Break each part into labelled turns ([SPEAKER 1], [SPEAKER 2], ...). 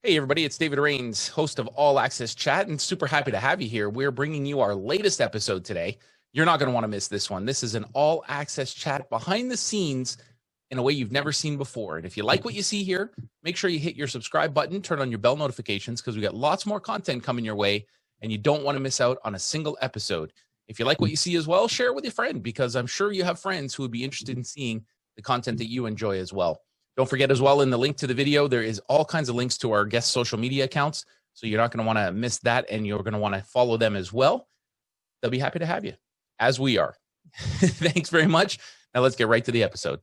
[SPEAKER 1] Hey, everybody, it's David Rains, host of All Access Chat, and super happy to have you here. We're bringing you our latest episode today. You're not going to want to miss this one. This is an All Access Chat behind the scenes in a way you've never seen before. And if you like what you see here, make sure you hit your subscribe button, turn on your bell notifications, because we got lots more content coming your way, and you don't want to miss out on a single episode. If you like what you see as well, share it with your friend, because I'm sure you have friends who would be interested in seeing the content that you enjoy as well. Don't forget as well, in the link to the video, there is all kinds of links to our guest social media accounts. So you're not going to want to miss that, and you're going to want to follow them as well. They'll be happy to have you, as we are. Thanks very much. Now let's get right to the episode.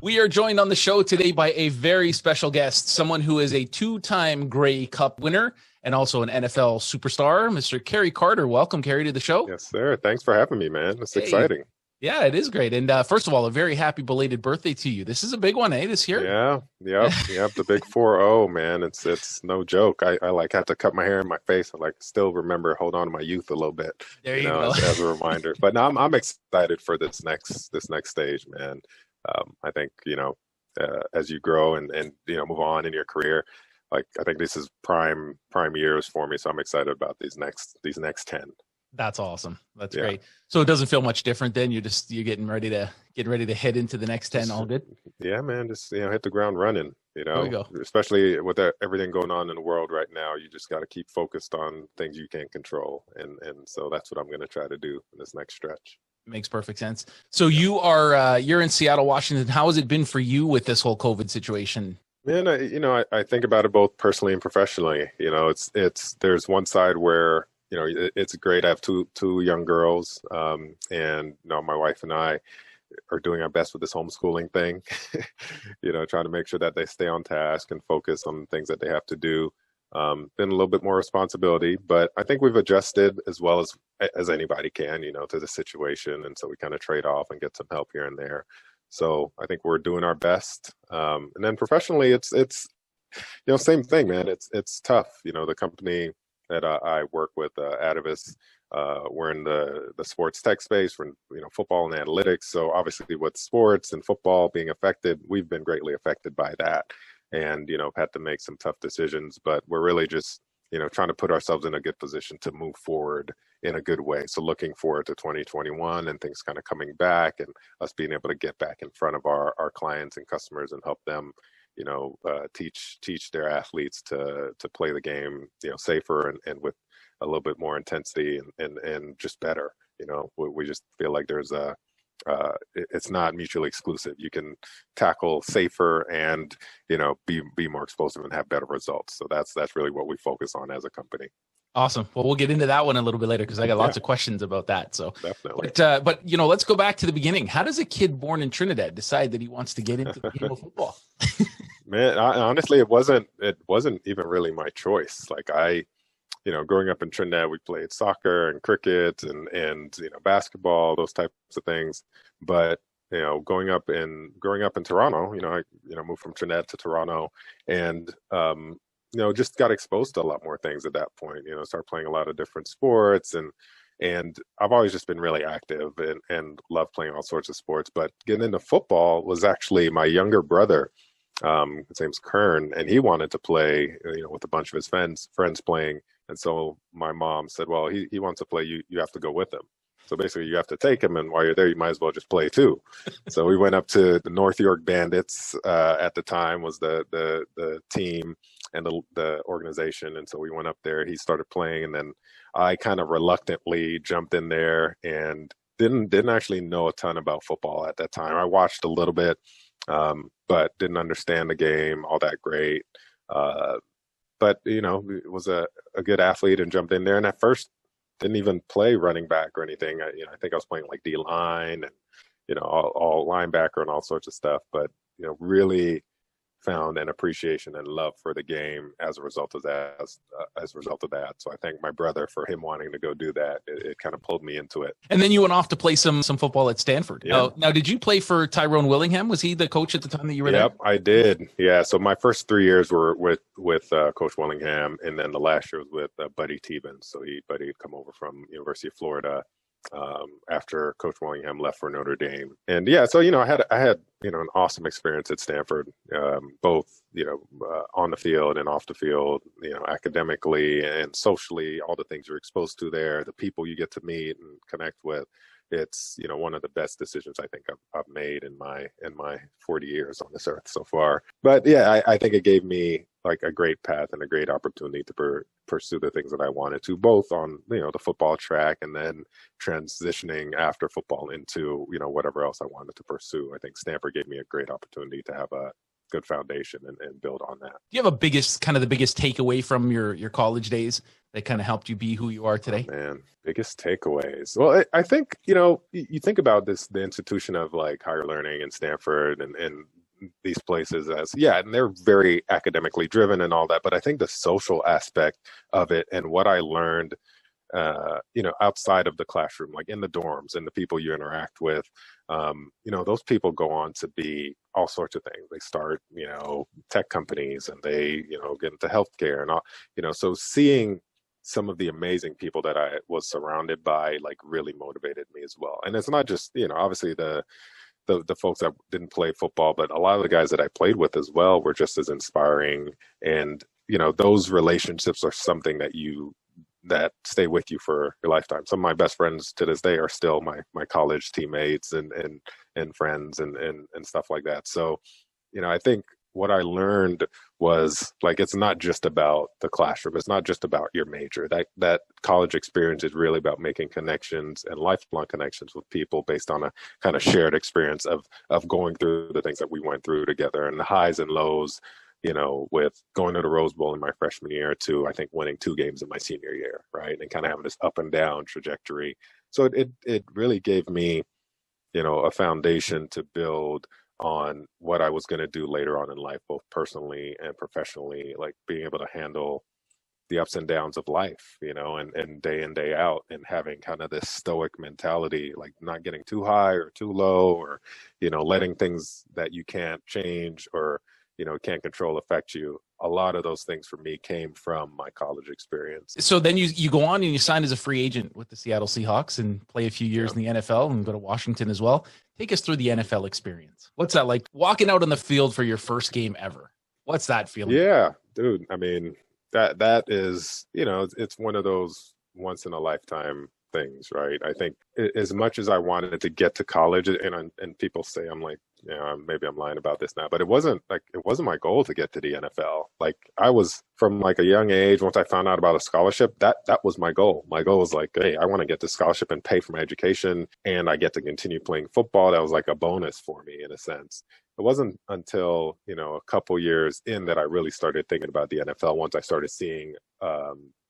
[SPEAKER 1] We are joined on the show today by a very special guest, someone who is a two-time Grey Cup winner and also an NFL superstar, Mr. Kerry Carter. Welcome, Kerry, to the show.
[SPEAKER 2] Yes, sir. Thanks for having me, man. It's exciting.
[SPEAKER 1] Yeah, it is great. And first of all, a very happy belated birthday to you. This is a big one, this year?
[SPEAKER 2] Yeah, yep. The big 4-0, man. It's no joke. I had to cut my hair and my face. I still remember, hold on to my youth a little bit.
[SPEAKER 1] There you go.
[SPEAKER 2] As a reminder. But now I'm excited for this next stage, man. I think, as you grow and move on in your career, I think this is prime years for me. So I'm excited about these next 10.
[SPEAKER 1] That's awesome. That's great. So it doesn't feel much different then. You're getting ready to head into the next 10. All good.
[SPEAKER 2] Yeah, man. Just, hit the ground running,
[SPEAKER 1] There we go.
[SPEAKER 2] Especially with everything going on in the world right now. You just got to keep focused on things you can't control. And so that's what I'm going to try to do in this next stretch.
[SPEAKER 1] Makes perfect sense. So you're in Seattle, Washington. How has it been for you with this whole COVID situation?
[SPEAKER 2] Man, I think about it both personally and professionally. There's one side where, it's great. I have two young girls, and my wife and I are doing our best with this homeschooling thing, trying to make sure that they stay on task and focus on things that they have to do. Been a little bit more responsibility, but I think we've adjusted as well as anybody can, to the situation. And so we kind of trade off and get some help here and there. So I think we're doing our best. And then professionally, it's same thing, man. It's tough. The company that I work with, Atavis, we're in the sports tech space, we're in, football and analytics. So obviously with sports and football being affected, we've been greatly affected by that. And, had to make some tough decisions, but we're really just, trying to put ourselves in a good position to move forward in a good way. So looking forward to 2021 and things kind of coming back and us being able to get back in front of our clients and customers and help them, teach their athletes to play the game, safer and with a little bit more intensity and just better. We just feel like there's it's not mutually exclusive. You can tackle safer and be more explosive and have better results. So that's really what we focus on as a company.
[SPEAKER 1] Awesome. Well, we'll get into that one a little bit later because I got lots of questions about that. So
[SPEAKER 2] definitely.
[SPEAKER 1] But let's go back to the beginning. How does a kid born in Trinidad decide that he wants to get into the game of football?
[SPEAKER 2] Man, honestly, it wasn't even really my choice. Growing up in Trinidad, we played soccer and cricket and basketball, those types of things. But growing up in Toronto, I moved from Trinidad to Toronto, and just got exposed to a lot more things at that point. Started playing a lot of different sports, and I've always just been really active and loved playing all sorts of sports. But getting into football was actually my younger brother. His name's Kern, and he wanted to play, with a bunch of his friends playing. And so my mom said, well, he wants to play, you have to go with him. So basically you have to take him, and while you're there, you might as well just play too. So we went up to the North York Bandits, at the time was the team and the organization. And so we went up there, he started playing, and then I kind of reluctantly jumped in there and didn't actually know a ton about football at that time. I watched a little bit, but didn't understand the game all that great. But, was a good athlete and jumped in there. And at first didn't even play running back or anything. I think I was playing like D-line and, all linebacker and all sorts of stuff. But, really found an appreciation and love for the game as a result of that. As a result of that, so I thank my brother for him wanting to go do that. It kind of pulled me into it.
[SPEAKER 1] And then you went off to play some football at Stanford.
[SPEAKER 2] Yeah.
[SPEAKER 1] Now, did you play for Tyrone Willingham? Was he the coach at the time that you were there?
[SPEAKER 2] Yep, I did. Yeah, so my first 3 years were with Coach Willingham, and then the last year was with Buddy Tebens. So Buddy had come over from University of Florida after Coach Willingham left for Notre Dame. And yeah, so I had an awesome experience at Stanford, both on the field and off the field, academically and socially, all the things you're exposed to there, the people you get to meet and connect with. It's one of the best decisions I think I've made in my 40 years on this earth so far. But yeah, I think it gave me like a great path and a great opportunity to pursue the things that I wanted to, both on the football track and then transitioning after football into whatever else I wanted to pursue. I think Stanford gave me a great opportunity to have a good foundation and build on that.
[SPEAKER 1] Do you have the biggest takeaway from your college days that kind of helped you be who you are today?
[SPEAKER 2] Oh, man, biggest takeaways. Well, I think, you think about the institution of like higher learning in Stanford and these places and they're very academically driven and all that. But I think the social aspect of it and what I learned, outside of the classroom, like in the dorms and the people you interact with, those people go on to be all sorts of things. They start, tech companies and they, get into healthcare and all, so seeing some of the amazing people that I was surrounded by, like really motivated me as well. And it's not just, obviously the folks that didn't play football, but a lot of the guys that I played with as well were just as inspiring. And, those relationships are something that stay with you for your lifetime. Some of my best friends to this day are still my college teammates and friends and stuff like that. So, I think what I learned was like, it's not just about the classroom. It's not just about your major. That college experience is really about making connections and lifelong connections with people based on a kind of shared experience of going through the things that we went through together and the highs and lows, with going to the Rose Bowl in my freshman year to, I think, winning 2 games in my senior year, right? And kind of having this up and down trajectory. So it really gave me, a foundation to build on what I was going to do later on in life, both personally and professionally, like being able to handle the ups and downs of life, and day in, day out, and having kind of this stoic mentality, like not getting too high or too low, or, letting things that you can't change or, can't control affect you. A lot of those things for me came from my college experience.
[SPEAKER 1] So then you go on and you sign as a free agent with the Seattle Seahawks and play a few years in the NFL and go to Washington as well. Take us through the NFL experience. What's that like, walking out on the field for your first game ever? What's that feeling?
[SPEAKER 2] Yeah, dude. I mean, that is, it's one of those once in a lifetime things, right? I think as much as I wanted to get to college, and people say I'm like, maybe I'm lying about this now, but it wasn't my goal to get to the NFL. Like I was from like a young age, once I found out about a scholarship, that was my goal. My goal was like, hey, I want to get this scholarship and pay for my education, and I get to continue playing football. That was like a bonus for me in a sense. It wasn't until, a couple years in that I really started thinking about the NFL once I started seeing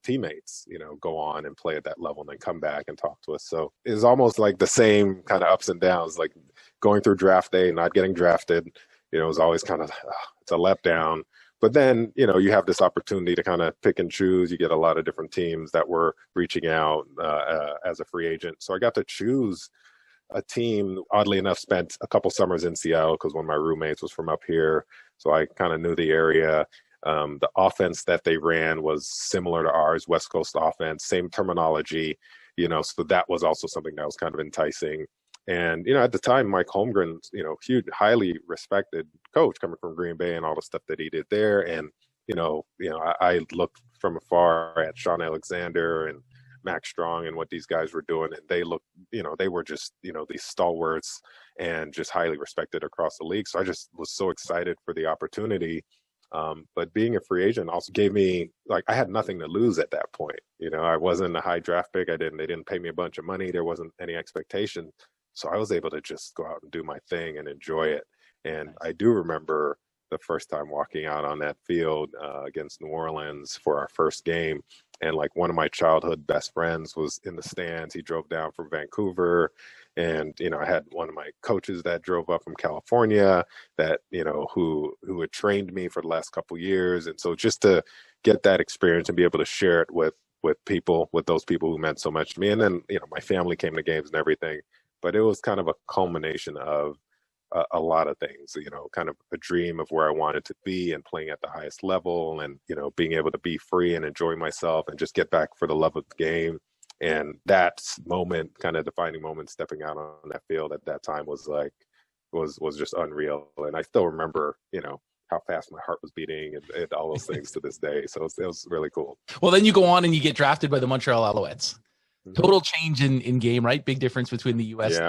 [SPEAKER 2] teammates, go on and play at that level and then come back and talk to us. So it's almost like the same kind of ups and downs, like going through draft day, not getting drafted, it was always kind of, it's a letdown. But then, you have this opportunity to kind of pick and choose. You get a lot of different teams that were reaching out as a free agent. So I got to choose a team, oddly enough, spent a couple summers in Seattle because one of my roommates was from up here. So I kind of knew the area. The offense that they ran was similar to ours, West Coast offense, same terminology, so that was also something that was kind of enticing. And, at the time, Mike Holmgren, huge, highly respected coach coming from Green Bay and all the stuff that he did there. And, I looked from afar at Sean Alexander and Max Strong and what these guys were doing. And they looked, they were just, these stalwarts and just highly respected across the league. So I just was so excited for the opportunity. But being a free agent also gave me, like, I had nothing to lose at that point. I wasn't a high draft pick. They didn't pay me a bunch of money. There wasn't any expectation. So I was able to just go out and do my thing and enjoy it. And I do remember, the first time walking out on that field against New Orleans for our first game. And like one of my childhood best friends was in the stands. He drove down from Vancouver. And, I had one of my coaches that drove up from California that, who had trained me for the last couple of years. And so just to get that experience and be able to share it with those people who meant so much to me. And then, my family came to games and everything, but it was kind of a culmination of a lot of things, kind of a dream of where I wanted to be and playing at the highest level and, being able to be free and enjoy myself and just get back for the love of the game. And that moment, kind of defining moment, stepping out on that field at that time was just unreal. And I still remember, how fast my heart was beating and all those things to this day. So it was really cool.
[SPEAKER 1] Well, then you go on and you get drafted by the Montreal Alouettes.
[SPEAKER 2] Mm-hmm.
[SPEAKER 1] Total change in game, right? Big difference between the U.S.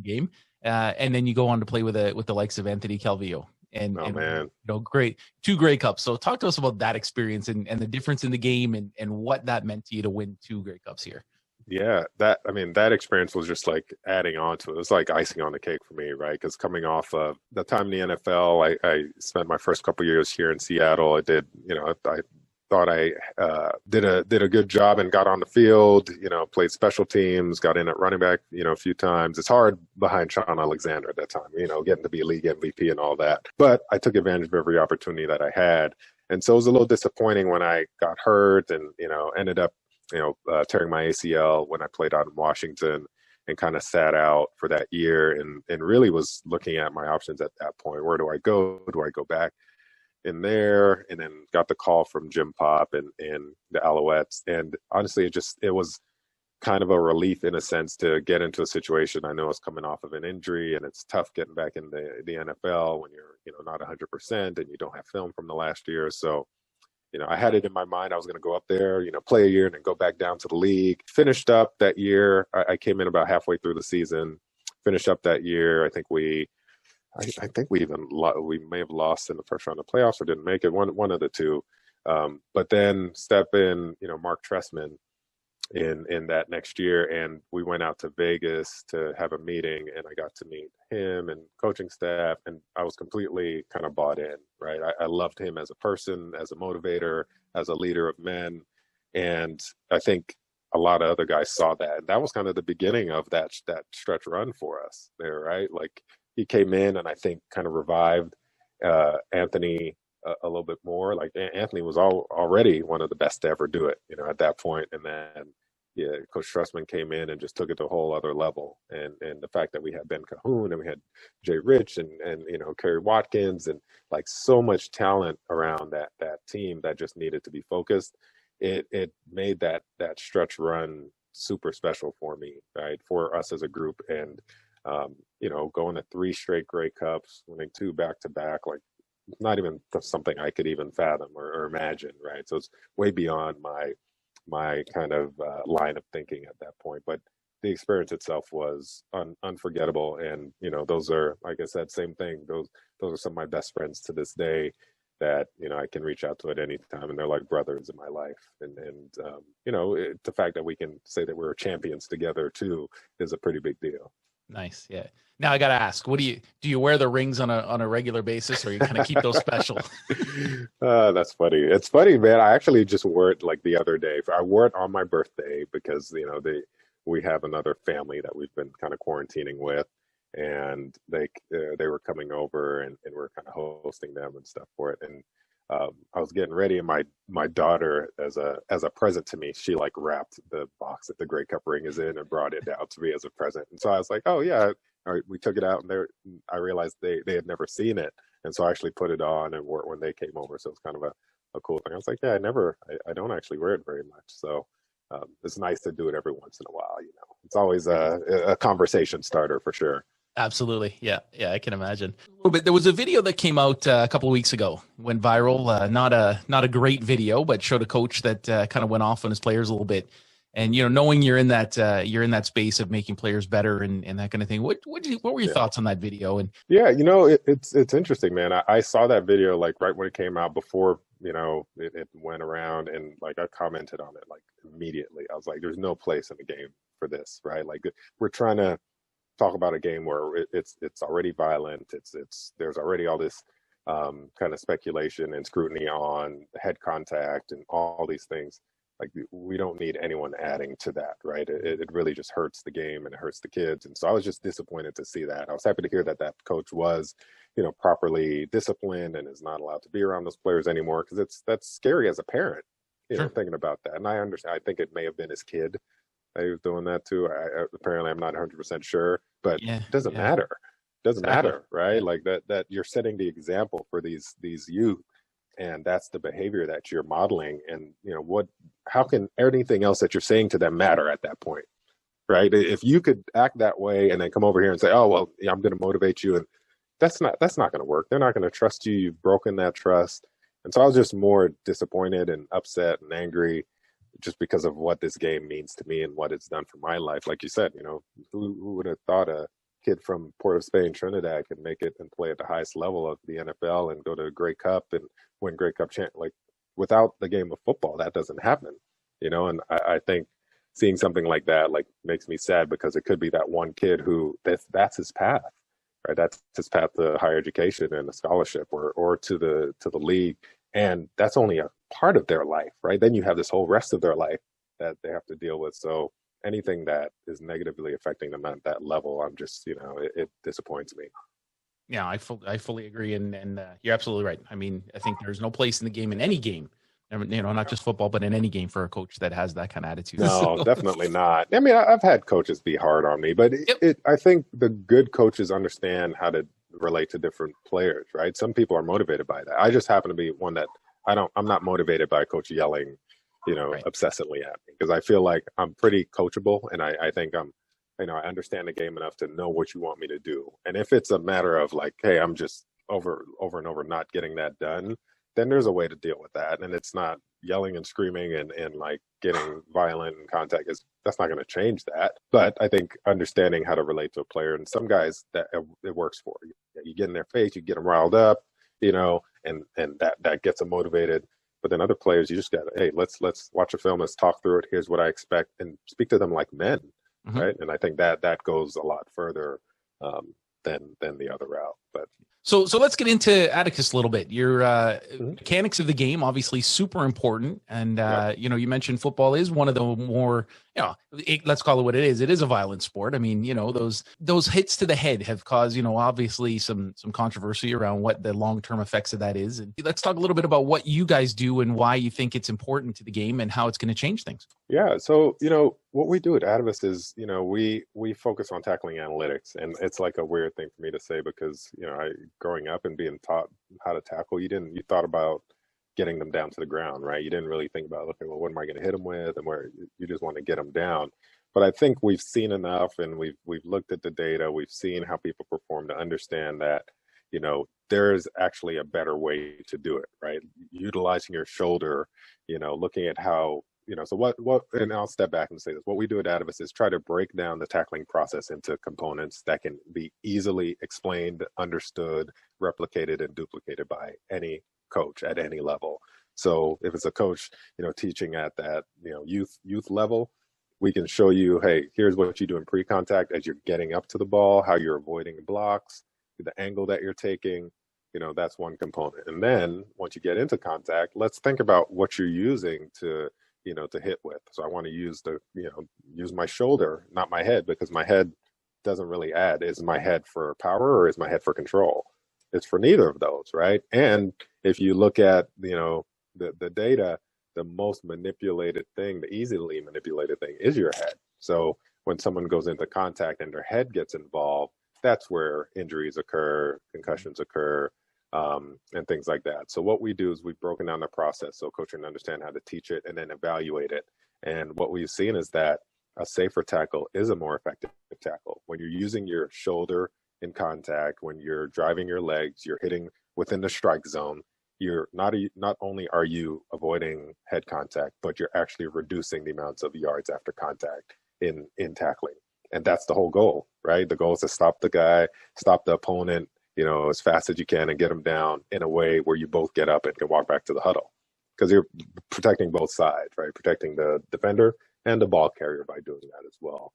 [SPEAKER 1] game. And then you go on to play with the likes of Anthony Calvillo. And
[SPEAKER 2] man,
[SPEAKER 1] great, 2 Grey Cups. So talk to us about that experience and the difference in the game and what that meant to you to win 2 Grey Cups here.
[SPEAKER 2] Yeah, that experience was just like adding on to it. It was like icing on the cake for me, right? Because coming off of the time in the NFL, I spent my first couple of years here in Seattle. I did, I thought I did a good job and got on the field, played special teams, got in at running back, a few times. It's hard behind Sean Alexander at that time, getting to be a league MVP and all that. But I took advantage of every opportunity that I had. And so it was a little disappointing when I got hurt and, ended up tearing my ACL when I played out in Washington and kind of sat out for that year and really was looking at my options at that point. Where do I go? Do I go back in there? And then got the call from Jim Pop and the Alouettes. And honestly, it was kind of a relief in a sense to get into a situation. I know I was coming off of an injury and it's tough getting back in the NFL when you're, not 100% and you don't have film from the last year. So I had it in my mind I was going to go up there, play a year and then go back down to the league. Finished up that year. I came in about halfway through the season. Finished up that year. I think we may have lost in the first round of playoffs or didn't make it. One of the two. But then step in, Mark Trestman in that next year, and we went out to Vegas to have a meeting, and I got to meet him and coaching staff, and I was completely kind of bought in, right? I loved him as a person, as a motivator, as a leader of men, and I think a lot of other guys saw that, and that was kind of the beginning of that stretch run for us there, right? Like he came in and I think kind of revived Anthony a little bit more. Like Anthony was already one of the best to ever do it, at that point. And then, Coach Trustman came in and just took it to a whole other level. And the fact that we had Ben Cahoon and we had Jay Rich and Kerry Watkins and like so much talent around that team that just needed to be focused. It made that stretch run super special for me, right? For us as a group. And, going to 3 straight Grey Cups, winning 2 back-to-back, like, not even something I could even fathom or imagine, right? So it's way beyond my kind of line of thinking at that point. But the experience itself was unforgettable, and those are, like I said, same thing. Those are some of my best friends to this day that I can reach out to at any time, and they're like brothers in my life. And the fact that we can say that we're champions together too is a pretty big deal.
[SPEAKER 1] Nice. Yeah. Now I got to ask, do you wear the rings on a regular basis, or you kind of keep those special?
[SPEAKER 2] That's funny. It's funny, man. I actually just wore it like the other day. I wore it on my birthday because, we have another family that we've been kind of quarantining with, and they were coming over and we're kind of hosting them and stuff for it. And I was getting ready, and my daughter, as a present to me, she like wrapped the box that the Grey Cup ring is in and brought it out to me as a present. And so I was like, oh yeah, all right. We took it out, and I realized they had never seen it, and so I actually put it on and wore it when they came over. So it's kind of a cool thing. I was like, yeah, I don't actually wear it very much. So it's nice to do it every once in a while. It's always a conversation starter for sure.
[SPEAKER 1] Absolutely. Yeah, I can imagine. But there was a video that came out a couple of weeks ago, went viral. Not a great video, but showed a coach that kind of went off on his players a little bit. And knowing you're in that space of making players better and that kind of thing. What were your thoughts on that video? And
[SPEAKER 2] yeah, it's interesting, man. I saw that video like right when it came out, before it went around, and like I commented on it like immediately. I was like, there's no place in the game for this, right? Like we're trying to talk about a game where it's already violent. There's already all this kind of speculation and scrutiny on head contact and all these things. Like we don't need anyone adding to that, right? It really just hurts the game and it hurts the kids. And so I was just disappointed to see that. I was happy to hear that that coach was, properly disciplined and is not allowed to be around those players anymore, because that's scary as a parent,
[SPEAKER 1] Sure.
[SPEAKER 2] thinking about that. And I understand. I think it may have been his kid that he was doing that to. Apparently, I'm not 100% sure, but
[SPEAKER 1] Yeah.
[SPEAKER 2] it doesn't
[SPEAKER 1] Yeah.
[SPEAKER 2] matter. Doesn't
[SPEAKER 1] Exactly.
[SPEAKER 2] matter, right? Like that you're setting the example for these youth, and that's the behavior that you're modeling. And how can anything else that you're saying to them matter at that point, right? If you could act that way and then come over here and say, oh well, yeah, I'm going to motivate you, and that's not going to work. They're not going to trust you. You've broken that trust. And so I was just more disappointed and upset and angry just because of what this game means to me and what it's done for my life. Like you said, who would have thought a kid from Port of Spain, Trinidad, could make it and play at the highest level of the NFL and go to a Grey Cup and win Grey Cup like without the game of football, that doesn't happen, and I think seeing something like that like makes me sad, because it could be that one kid who that's his path, right? That's his path to higher education and a scholarship or to the league. And that's only a part of their life, right? Then you have this whole rest of their life that they have to deal with. So anything that is negatively affecting them at that level, I'm just, it disappoints me.
[SPEAKER 1] Yeah, I fully agree, and you're absolutely right. I mean, I think there's no place in the game, in any game, not just football, but in any game, for a coach that has that kind of attitude.
[SPEAKER 2] No,
[SPEAKER 1] So,
[SPEAKER 2] definitely not. I mean, I've had coaches be hard on me, but
[SPEAKER 1] yep.
[SPEAKER 2] I think the good coaches understand how to relate to different players, right? Some people are motivated by that. I just happen to be one that I'm not motivated by a coach yelling,
[SPEAKER 1] Right.
[SPEAKER 2] obsessively at me, because I feel like I'm pretty coachable, and I think I understand the game enough to know what you want me to do. And if it's a matter of like, hey, I'm just over and over not getting that done, then there's a way to deal with that. And it's not yelling and screaming and like getting violent and contact that's not going to change that. But I think understanding how to relate to a player, and some guys that it works for. You get in their face, you get them riled up, and that gets them motivated. But then other players, you just got to, hey, let's watch a film, let's talk through it. Here's what I expect, and speak to them like men,
[SPEAKER 1] Mm-hmm.
[SPEAKER 2] right? And I think that goes a lot further than the other route. But
[SPEAKER 1] So let's get into Atticus a little bit. Your
[SPEAKER 2] Mhm.
[SPEAKER 1] mechanics of the game, obviously super important. And,
[SPEAKER 2] Yep.
[SPEAKER 1] you mentioned football is one of the more, let's call it what it is. It is a violent sport. I mean, those hits to the head have caused, obviously some controversy around what the long-term effects of that is. And let's talk a little bit about what you guys do and why you think it's important to the game and how it's going to change things.
[SPEAKER 2] Yeah, so what we do at Atavus is we focus on tackling analytics, and it's like a weird thing for me to say, because I growing up and being taught how to tackle, you thought about getting them down to the ground, right? You didn't really think about, okay, well, what am I going to hit them with, and where you just want to get them down. But I think we've seen enough, and we've looked at the data, we've seen how people perform to understand that there is actually a better way to do it, right? Utilizing your shoulder, looking at how so what, and I'll step back and say this. What we do at Atavus is try to break down the tackling process into components that can be easily explained, understood, replicated, and duplicated by any coach at any level. So if it's a coach, teaching at that, youth level, we can show you, hey, here's what you do in pre-contact as you're getting up to the ball, how you're avoiding blocks, the angle that you're taking. That's one component. And then once you get into contact, let's think about what you're using to hit with. So I want to use use my shoulder, not my head, because my head doesn't really add. Is my head for power or is my head for control? It's for neither of those, right? And if you look at, the data, the most manipulated thing, the easily manipulated thing is your head. So when someone goes into contact and their head gets involved, that's where injuries occur, concussions occur, and things like that. So what we do is we've broken down the process so coach can understand how to teach it and then evaluate it. And what we've seen is that a safer tackle is a more effective tackle. When you're using your shoulder in contact, when you're driving your legs, you're hitting within the strike zone, you're not only are you avoiding head contact, but you're actually reducing the amounts of yards after contact in tackling. And that's the whole goal, right? The goal is to stop the guy, stop the opponent, as fast as you can, and get them down in a way where you both get up and can walk back to the huddle, because you're protecting both sides, right? Protecting the defender and the ball carrier by doing that as well.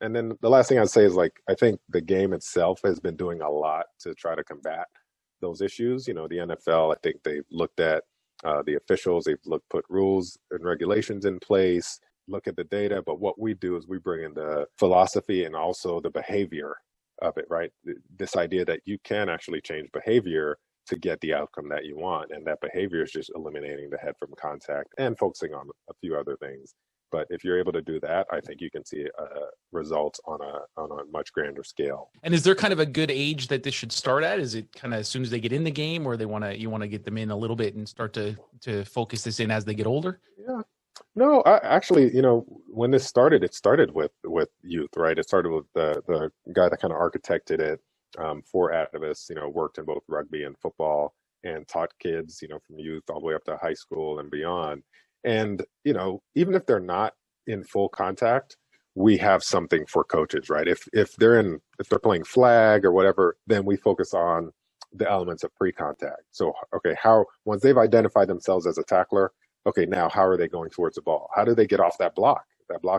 [SPEAKER 2] And then the last thing I'd say is, like, I think the game itself has been doing a lot to try to combat those issues. The NFL, I think they've looked at the officials, put rules and regulations in place, look at the data. But what we do is we bring in the philosophy and also the behavior of it, right? This idea that you can actually change behavior to get the outcome that you want. And that behavior is just eliminating the head from contact and focusing on a few other things. But if you're able to do that, I think you can see results on a much grander scale.
[SPEAKER 1] And is there kind of a good age that this should start at? Is it kind of as soon as they get in the game, or you want to get them in a little bit and start to focus this in as they get older?
[SPEAKER 2] Yeah. No, actually, when this started, it started with youth, right? It started with the guy that kind of architected it for Atavis, worked in both rugby and football and taught kids, from youth all the way up to high school and beyond. And, even if they're not in full contact, we have something for coaches, right? If they're playing flag or whatever, then we focus on the elements of pre-contact. So, okay, once they've identified themselves as a tackler, okay, now how are they going towards the ball? How do they get off that block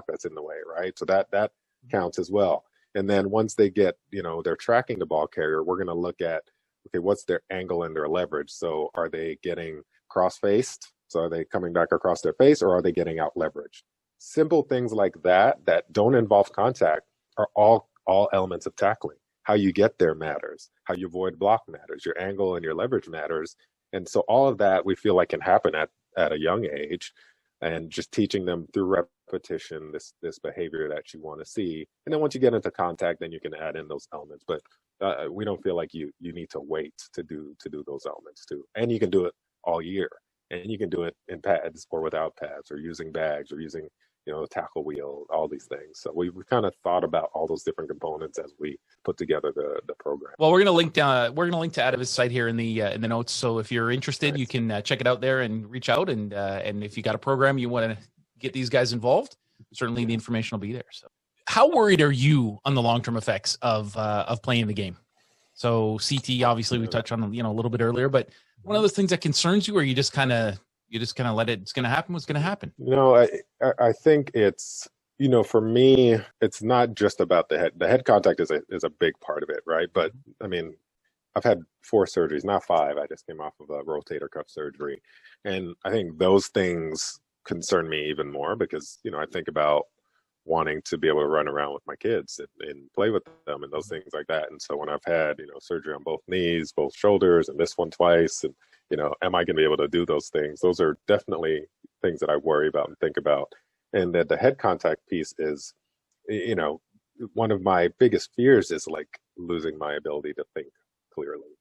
[SPEAKER 2] that's in the way, right? So that counts as well. And then once they get, they're tracking the ball carrier, we're going to look at, okay, what's their angle and their leverage? So are they getting cross-faced? So are they coming back across their face, or are they getting out leveraged? Simple things like that don't involve contact are all elements of tackling. How you get there matters. How you avoid block matters. Your angle and your leverage matters. And so all of that we feel like can happen at a young age, and just teaching them through repetition this behavior that you want to see. And then once you get into contact, then you can add in those elements. But we don't feel like you need to wait to do those elements too. And you can do it all year. And you can do it in pads or without pads, or using bags, or using, a tackle wheel, all these things. So we kind of thought about all those different components as we put together the program.
[SPEAKER 1] Well, we're going to link to Atavis' site here in the notes. So if you're interested, you can check it out there and reach out. And if you got a program you want to get these guys involved, certainly the information will be there. So, how worried are you on the long-term effects of playing the game? So CT, obviously, we touched on a little bit earlier, but one of those things that concerns you, or you just kind of let it, it's going to happen, what's going to happen?
[SPEAKER 2] I think it's, for me, it's not just about the head. The head contact is a big part of it, right? But I mean, I've had 4 surgeries, not 5. I just came off of a rotator cuff surgery. And I think those things concern me even more because, I think about wanting to be able to run around with my kids and play with them and those things like that. And so when I've had, surgery on both knees, both shoulders, and this one twice, and, am I going to be able to do those things? Those are definitely things that I worry about and think about. And that the head contact piece is, one of my biggest fears is like losing my ability to think clearly.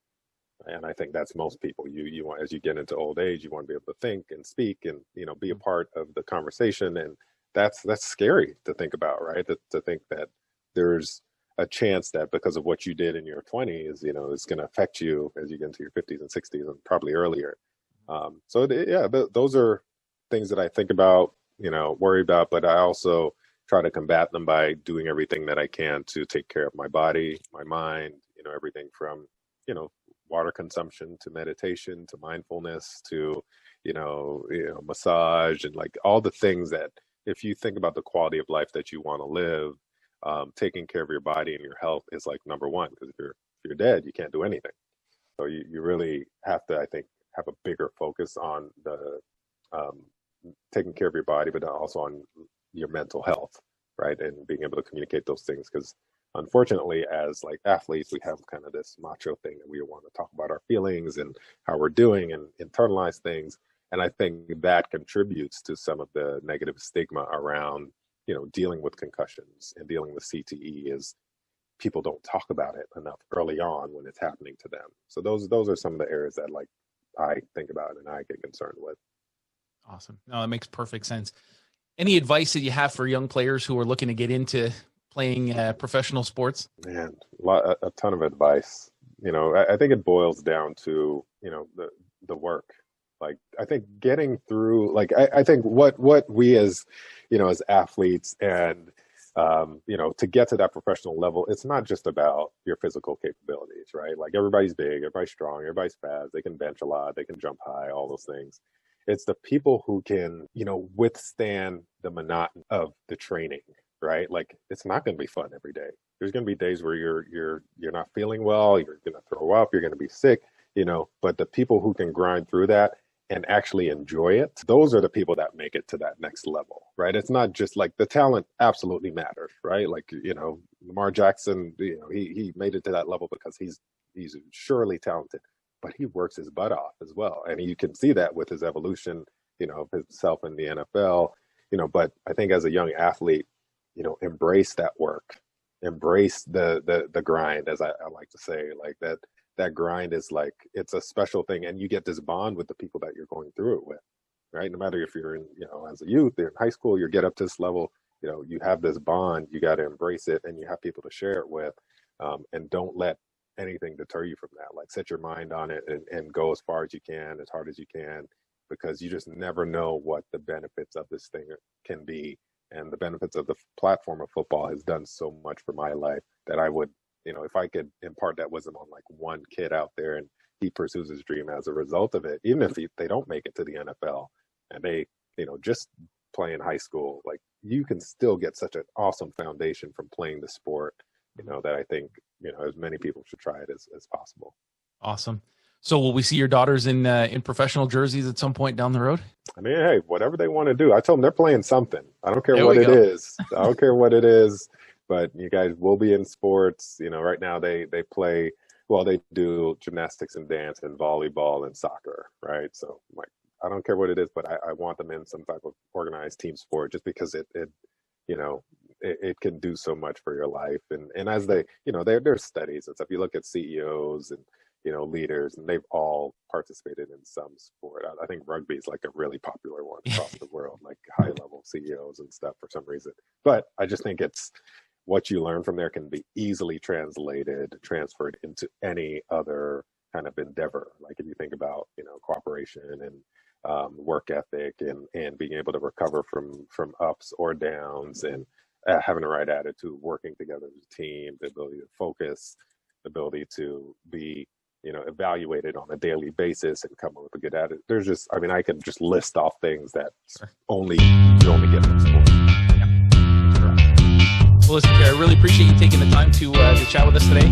[SPEAKER 2] And I think that's most people. You want, as you get into old age, you want to be able to think and speak and, be a part of the conversation. And that's scary to think about, right? To think that there's a chance that because of what you did in your 20s, is going to affect you as you get into your 50s and 60s and probably earlier. Those are things that I think about, worry about, but I also try to combat them by doing everything that I can to take care of my body, my mind, everything from, water consumption to meditation to mindfulness to, massage and like all the things that if you think about the quality of life that you want to live, taking care of your body and your health is like number one, because if you're dead, you can't do anything. So you really have to, I think, have a bigger focus on the taking care of your body, but also on your mental health, right? And being able to communicate those things, because unfortunately, as like athletes, we have kind of this macho thing that we want to talk about our feelings and how we're doing and internalize things. And I think that contributes to some of the negative stigma around, dealing with concussions and dealing with CTE is people don't talk about it enough early on when it's happening to them. So those are some of the areas that like I think about and I get concerned with.
[SPEAKER 1] Awesome. No, that makes perfect sense. Any advice that you have for young players who are looking to get into playing professional sports?
[SPEAKER 2] Man, a ton of advice. I think it boils down to, the work. Like, I think getting through, like, I think what we as, as athletes and, to get to that professional level, it's not just about your physical capabilities, right? Like everybody's big, everybody's strong, everybody's fast, they can bench a lot, they can jump high, all those things. It's the people who can, withstand the monotony of the training, right? Like it's not going to be fun every day. There's going to be days where you're not feeling well, you're going to throw up, you're going to be sick. but the people who can grind through that and actually enjoy it, those are the people that make it to that next level, right? It's not just like the talent absolutely matters, right? Like, Lamar Jackson, he made it to that level because he's surely talented, but he works his butt off as well. And you can see that with his evolution, of himself in the NFL, but I think as a young athlete, embrace that work, embrace the grind, as I like to say, like that grind is like, it's a special thing. And you get this bond with the people that you're going through it with, right? No matter if you're in, as a youth, you're in high school, you get up to this level, you have this bond, you got to embrace it, and you have people to share it with. And don't let anything deter you from that. Like, set your mind on it and go as far as you can, as hard as you can, because you just never know what the benefits of this thing can be. And the benefits of the platform of football has done so much for my life that I would, if I could impart that wisdom on like one kid out there and he pursues his dream as a result of it, even if they don't make it to the NFL and they, just play in high school, like, you can still get such an awesome foundation from playing the sport, that I think, as many people should try it as possible.
[SPEAKER 1] Awesome. So will we see your daughters in professional jerseys at some point down the road?
[SPEAKER 2] I mean, hey, whatever they want to do. I told them they're playing something. I don't care what it is. I don't care what it is, but you guys will be in sports. Right now they play, well, they do gymnastics and dance and volleyball and soccer, right? So like, I don't care what it is, but I want them in some type of organized team sport, just because it can do so much for your life. And as they, there's studies and stuff. You look at CEOs and, leaders, and they've all participated in some sport. I think rugby is like a really popular one across the world, like high level CEOs and stuff for some reason. But I just think it's what you learn from there can be easily transferred into any other kind of endeavor. Like if you think about, cooperation and work ethic and being able to recover from ups or downs, and having the right attitude, working together as a team, the ability to focus, the ability to be, evaluated on a daily basis and come up with a good attitude. There's just, I mean, I could just list off things that you only get from sport.
[SPEAKER 1] Well, listen, Kerry, I really appreciate you taking the time to chat with us today.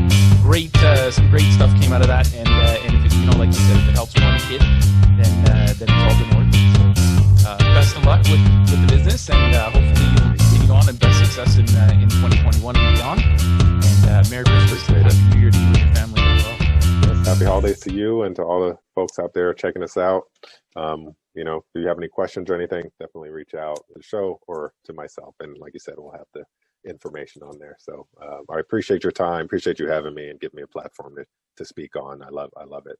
[SPEAKER 1] Some great stuff came out of that, and if it, like you said, if it helps one kid, then it's all been worth it. So, best of luck with the business, and hopefully you'll continue on, and best success in 2021 and beyond. And Merry Christmas and Happy New Year to you and your family as well.
[SPEAKER 2] Yes, happy holidays to you and to all the folks out there checking us out. If you have any questions or anything, definitely reach out to the show or to myself. And like you said, we'll have the information on there. So I appreciate your time. Appreciate you having me and giving me a platform to speak on. I love it.